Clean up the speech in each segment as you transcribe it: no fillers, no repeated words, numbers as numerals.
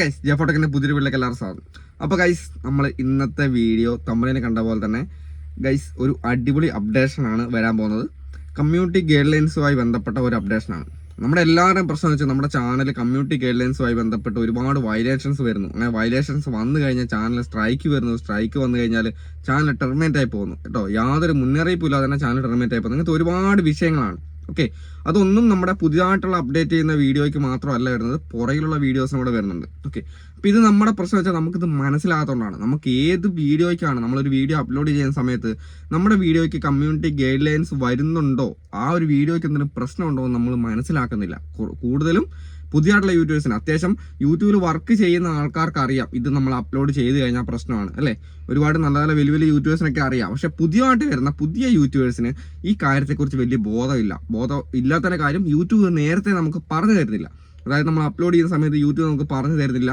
Guys ജെഫോട്ടക്കിന്റെ പുതിയൊരു വീട്ടിലേക്ക് എല്ലാവരും സ്വാഗതം. അപ്പോൾ ഗൈസ് നമ്മൾ ഇന്നത്തെ വീഡിയോ തമ്പനയിൽ കണ്ട പോലെ തന്നെ ഗൈസ് ഒരു അടിപൊളി അപ്ഡേഷനാണ് വരാൻ പോകുന്നത്. കമ്മ്യൂണിറ്റി ഗൈഡ് ലൈൻസുമായി ബന്ധപ്പെട്ട ഒരു അപ്ഡേഷനാണ്. നമ്മുടെ എല്ലാവരുടെയും പ്രശ്നം വെച്ചാൽ നമ്മുടെ ചാനൽ കമ്മ്യൂണിറ്റി ഗൈഡ് ലൈൻസുമായി ബന്ധപ്പെട്ട് ഒരുപാട് വയലേഷൻസ് വരുന്നു. അങ്ങനെ വയലേഷൻസ് വന്നു കഴിഞ്ഞാൽ ചാനൽ സ്ട്രൈക്ക് വരുന്നു. സ്ട്രൈക്ക് വന്നു കഴിഞ്ഞാൽ ചാനൽ ടെർമിനേറ്റ് ആയി പോകുന്നു കേട്ടോ. യാതൊരു മുന്നറിയിപ്പും ഇല്ലാതെ തന്നെ ചാനൽ ടെർമിനേറ്റ് ആയി പോകുന്നു. അങ്ങനത്തെ ഒരുപാട് വിഷയങ്ങളാണ്. ഓക്കെ, അതൊന്നും നമ്മുടെ പുതിയതായിട്ടുള്ള അപ്ഡേറ്റ് ചെയ്യുന്ന വീഡിയോയ്ക്ക് മാത്രമല്ല വരുന്നത്, പുറകിലുള്ള വീഡിയോസിനും കൂടെ വരുന്നുണ്ട്. ഓക്കെ, അപ്പോൾ ഇത് നമ്മുടെ പ്രശ്നം വെച്ചാൽ നമുക്കിത് മനസ്സിലാകാത്തതുകൊണ്ടാണ്. നമുക്ക് ഏത് വീഡിയോയ്ക്കാണ് നമ്മളൊരു വീഡിയോ അപ്ലോഡ് ചെയ്യുന്ന സമയത്ത് നമ്മുടെ വീഡിയോയ്ക്ക് കമ്മ്യൂണിറ്റി ഗൈഡ് ലൈൻസ് വരുന്നുണ്ടോ, ആ ഒരു വീഡിയോയ്ക്ക് എന്തെങ്കിലും പ്രശ്നമുണ്ടോ എന്ന് നമ്മൾ മനസ്സിലാക്കുന്നില്ല. കൂടുതലും പുതിയതായിട്ടുള്ള യൂട്യൂബേഴ്സിന്, അത്യാവശ്യം യൂട്യൂബിൽ വർക്ക് ചെയ്യുന്ന ആൾക്കാർക്ക് അറിയാം ഇത് നമ്മൾ അപ്ലോഡ് ചെയ്ത് കഴിഞ്ഞാൽ പ്രശ്നമാണ് അല്ലേ. ഒരുപാട് നല്ല നല്ല വലിയ വലിയ യൂട്യൂബേഴ്സിനൊക്കെ അറിയാം. പക്ഷെ പുതിയതായിട്ട് വരുന്ന പുതിയ യൂട്യൂബേഴ്സിന് ഈ കാര്യത്തെക്കുറിച്ച് വലിയ ബോധം ഇല്ലാത്ത കാര്യം യൂട്യൂബ് നേരത്തെ നമുക്ക് പറഞ്ഞു തരുന്നില്ല. അതായത് നമ്മൾ അപ്ലോഡ് ചെയ്യുന്ന സമയത്ത് യൂട്യൂബ് നമുക്ക് പറഞ്ഞു തരുന്നില്ല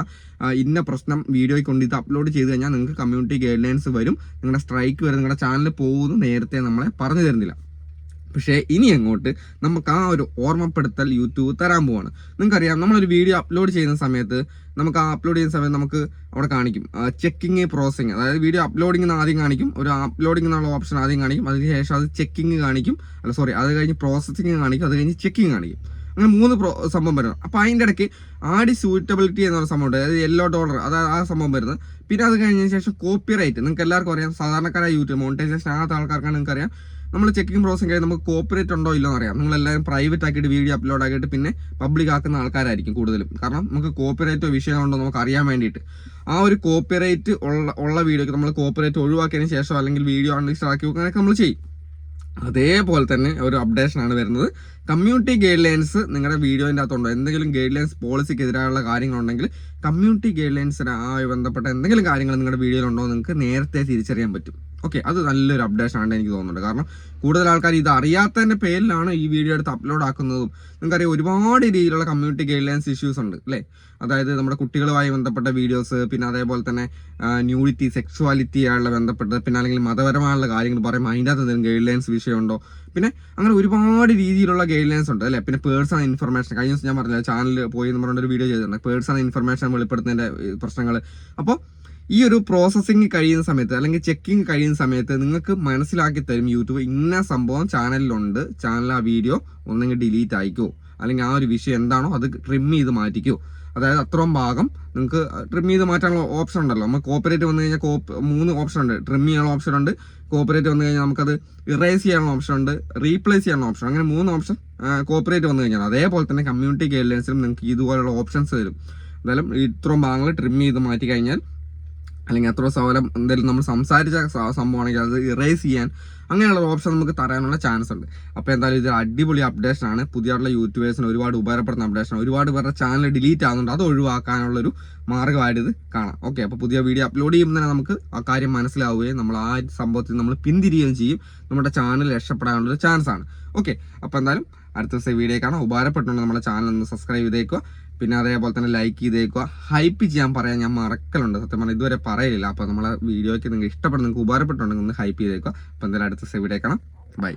ഇന്ന പ്രശ്നം വീഡിയോയ്ക്ക് കൊണ്ട് ഇത് അപ്ലോഡ് ചെയ്ത് കഴിഞ്ഞാൽ നിങ്ങൾക്ക് കമ്മ്യൂണിറ്റി ഗൈഡ് ലൈൻസ് വരും, നിങ്ങളുടെ സ്ട്രൈക്ക് വരും, നിങ്ങളുടെ ചാനൽ പോകുന്നു നേരത്തെ നമ്മളെ പറഞ്ഞു തരുന്നില്ല. പക്ഷേ ഇനി അങ്ങോട്ട് നമുക്ക് ആ ഒരു ഓർമ്മപ്പെടുത്തൽ യൂട്യൂബ് തരാൻ പോവാണ്. നിങ്ങൾക്കറിയാം, നമ്മളൊരു വീഡിയോ അപ്ലോഡ് ചെയ്യുന്ന സമയത്ത് നമുക്ക് ആ അപ്ലോഡ് ചെയ്യുന്ന സമയത്ത് നമുക്ക് അവിടെ കാണിക്കും ചെക്കിങ് പ്രോസസിങ്. അതായത് വീഡിയോ അപ്ലോഡിംഗ് ആദ്യം കാണിക്കും, ഒരു അപ്ലോഡിംഗ് എന്നുള്ള ഓപ്ഷൻ ആദ്യം കാണിക്കും, അതിനുശേഷം അത് ചെക്കിങ് കാണിക്കും, അത് കഴിഞ്ഞ് പ്രോസസ്സിങ് കാണിക്കും, അത് കഴിഞ്ഞ് ചെക്കിങ് കാണിക്കും. അങ്ങനെ 3 സംഭവം വരുന്നത്. അപ്പോൾ അതിൻ്റെ ഇടയ്ക്ക് ആഡ് സ്യൂറ്റബിലിറ്റി എന്നൊരു സംഭവം ഉണ്ട്, അതായത് യെല്ലോ ഡോളർ, അതായത് ആ സംഭവം വരുന്നത്. പിന്നെ അത് കഴിഞ്ഞതിന് ശേഷം കോപ്പിറൈറ്റ്. നിങ്ങൾക്ക് എല്ലാവർക്കും അറിയാം, സാധാരണക്കാരായ യൂട്യൂബ് മോണിറ്റൈസേഷൻ ആകാത്ത ആൾക്കാർക്കാണ് നിങ്ങൾക്കറിയാം, നമ്മൾ ചെക്കിംഗ് പ്രോസസ്സിംഗ് കഴിഞ്ഞ് നമുക്ക് കോപ്പറേറ്റ് ഉണ്ടോ ഇല്ലോ എന്നറിയാം. നിങ്ങളെല്ലാവരും പ്രൈവറ്റ് ആക്കിയിട്ട് വീഡിയോ അപ്ലോഡ് ആക്കിയിട്ട് പിന്നെ പബ്ലിക് ആക്കുന്ന ആൾക്കാരായിരിക്കും കൂടുതലും. കാരണം നമുക്ക് കോപ്പിറൈറ്റോ വിഷയമുണ്ടോ നമുക്ക് അറിയാൻ വേണ്ടിയിട്ട് ആ ഒരു കോപ്പിറൈറ്റ് ഉള്ള വീഡിയോക്ക് നമ്മൾ കോപ്പിറൈറ്റ് ഒഴിവാക്കിയതിന് ശേഷം അല്ലെങ്കിൽ വീഡിയോ അൺലിസ്റ്റഡ് ആക്കി വെക്കാനൊക്കെ നമ്മൾ ചെയ്യും. അതേപോലെ തന്നെ ഒരു അപ്ഡേഷനാണ് വരുന്നത്. കമ്മ്യൂണിറ്റി ഗൈഡ് ലൈൻസ് നിങ്ങളുടെ വീഡിയോൻ്റെ അകത്തുണ്ടോ, എന്തെങ്കിലും ഗൈഡ് ലൈൻസ് പോളിസിക്ക് എതിരായുള്ള കാര്യങ്ങളുണ്ടെങ്കിൽ കമ്മ്യൂണിറ്റി ഗൈഡ് ലൈൻസിന് ബന്ധപ്പെട്ട എന്തെങ്കിലും കാര്യങ്ങൾ നിങ്ങളുടെ വീഡിയോയിലുണ്ടോ നിങ്ങൾക്ക് നേരത്തെ തിരിച്ചറിയാൻ പറ്റും. ഓക്കെ, അത് നല്ലൊരു അപ്ഡേഷൻ ആണെന്ന് എനിക്ക് തോന്നുന്നുണ്ട്. കാരണം കൂടുതൽ ആൾക്കാർ ഇത് അറിയാത്തതിൻ്റെ പേരിലാണ് ഈ വീഡിയോ എടുത്ത് അപ്ലോഡ് ആക്കുന്നതും. നിങ്ങൾക്കറിയാം, ഒരുപാട് രീതിയിലുള്ള കമ്മ്യൂണിറ്റി ഗൈഡ് ലൈൻസ് ഇഷ്യൂസ് ഉണ്ട് അല്ലേ. അതായത് നമ്മുടെ കുട്ടികളുമായി ബന്ധപ്പെട്ട വീഡിയോസ്, പിന്നെ അതേപോലെ തന്നെ ന്യൂഡിറ്റി, സെക്സ്വാലിറ്റിയായുള്ള ബന്ധപ്പെട്ടത്, പിന്നെ അല്ലെങ്കിൽ മതപരമായുള്ള കാര്യങ്ങൾ പറയുമ്പോൾ അതിൻ്റെ അകത്ത് എന്തെങ്കിലും ഗൈഡ് ലൈൻസ് വിഷയമുണ്ടോ, പിന്നെ അങ്ങനെ ഒരുപാട് രീതിയിലുള്ള ഗൈഡ് ലൈൻസ് ഉണ്ട് അല്ലേ. പിന്നെ പേഴ്സണൽ ഇൻഫർമേഷൻ, കഴിഞ്ഞ ദിവസം ഞാൻ പറഞ്ഞില്ല ചാനലിൽ പോയി എന്ന് പറഞ്ഞൊരു വീഡിയോ ചെയ്തിട്ടുണ്ട്, പേഴ്സണൽ ഇൻഫർമേഷൻ വെളിപ്പെടുത്തുന്നതിൻ്റെ പ്രശ്നങ്ങൾ. അപ്പോൾ ഈ ഒരു പ്രോസസ്സിങ് കഴിയുന്ന സമയത്ത് അല്ലെങ്കിൽ ചെക്കിങ് കഴിയുന്ന സമയത്ത് നിങ്ങൾക്ക് മനസ്സിലാക്കി തരും യൂട്യൂബ് ഇന്ന സംഭവം ചാനലിലുണ്ട്, ചാനൽ ആ വീഡിയോ ഒന്നെങ്കിൽ ഡിലീറ്റ് ആയിക്കോ, അല്ലെങ്കിൽ ആ ഒരു വിഷയം എന്താണോ അത് ട്രിം ചെയ്ത് മാറ്റിക്കോ. അതായത് അത്രയും ഭാഗം നിങ്ങൾക്ക് ട്രിം ചെയ്ത് മാറ്റാനുള്ള ഓപ്ഷൻ ഉണ്ടല്ലോ. നമ്മൾ കോപ്പറേറ്റ് വന്നു കഴിഞ്ഞാൽ 3 ഓപ്ഷൻ ഉണ്ട്. ട്രിം ചെയ്യാനുള്ള ഓപ്ഷൻ ഉണ്ട്, കോപ്പറേറ്റ് വന്നു കഴിഞ്ഞാൽ നമുക്കത് ഇറേസ് ചെയ്യാനുള്ള ഓപ്ഷൻ ഉണ്ട്, റീപ്ലേസ് ചെയ്യാനുള്ള ഓപ്ഷൻ, അങ്ങനെ 3 ഓപ്ഷൻ കോപ്പറേറ്റ് വന്നു കഴിഞ്ഞാൽ. അതേപോലെ തന്നെ കമ്മ്യൂണിറ്റി ഗൈഡ് ലൈൻസിലും നിങ്ങൾക്ക് ഇതുപോലുള്ള ഓപ്ഷൻസ് തരും. എന്തായാലും ഇത്രയും ഭാഗങ്ങൾ ട്രിം ചെയ്ത് മാറ്റി കഴിഞ്ഞാൽ, അല്ലെങ്കിൽ അത്ര സൗകര്യം എന്തെങ്കിലും നമ്മൾ സംസാരിച്ച സംഭവമാണെങ്കിൽ അത് ഇറേസ് ചെയ്യാൻ, അങ്ങനെയുള്ള ഓപ്ഷൻ നമുക്ക് തരാനുള്ള ചാൻസ് ഉണ്ട്. അപ്പോൾ എന്തായാലും ഇത് അടിപൊളി അപ്ഡേഷനാണ്. പുതിയുള്ള യൂട്യൂബേഴ്സിന് ഒരുപാട് ഉപകാരപ്പെടുന്ന അപ്ഡേഷനാണ്. ഒരുപാട് പേരുടെ ചാനൽ ഡിലീറ്റ് ആകുന്നുണ്ട്, അത് ഒഴിവാക്കാനുള്ളൊരു മാർഗ്ഗമായിട്ട് ഇത് കാണാം. ഓക്കെ, അപ്പോൾ പുതിയ വീഡിയോ അപ്ലോഡ് ചെയ്യുമ്പോൾ തന്നെ നമുക്ക് ആ കാര്യം മനസ്സിലാവുകയും നമ്മൾ ആ സംഭവത്തിൽ നമ്മൾ പിന്തിരിയുകയും ചെയ്യും. നമ്മുടെ ചാനൽ രക്ഷപ്പെടാനുള്ളൊരു ചാൻസ് ആണ്. ഓക്കെ, അപ്പോൾ എന്തായാലും അടുത്ത ദിവസം വീഡിയോ കാണാം. ഉപകാരപ്പെട്ടുകൊണ്ട് നമ്മുടെ ചാനൽ ഒന്ന് സബ്സ്ക്രൈബ് ചെയ്തേക്കുക, പിന്നെ അതേപോലെ തന്നെ ലൈക്ക് ചെയ്തേക്കുക. ഹൈപ്പ് ചെയ്യാൻ പറയാൻ ഞാൻ മറക്കലുണ്ട്, സത്യം പറഞ്ഞാൽ ഇതുവരെ പറയില്ല. അപ്പോൾ നമ്മളെ വീഡിയോയ്ക്ക് നിങ്ങൾക്ക് ഇഷ്ടപ്പെടുന്ന, നിങ്ങൾക്ക് ഉപകാരപ്പെട്ടുണ്ടെങ്കിൽ ഒന്ന് ഹൈപ്പ് ചെയ്തേക്കുക. അപ്പോൾ എന്തായാലും അടുത്ത ദിവസം വീഡിയോ കാണാം. ബൈ.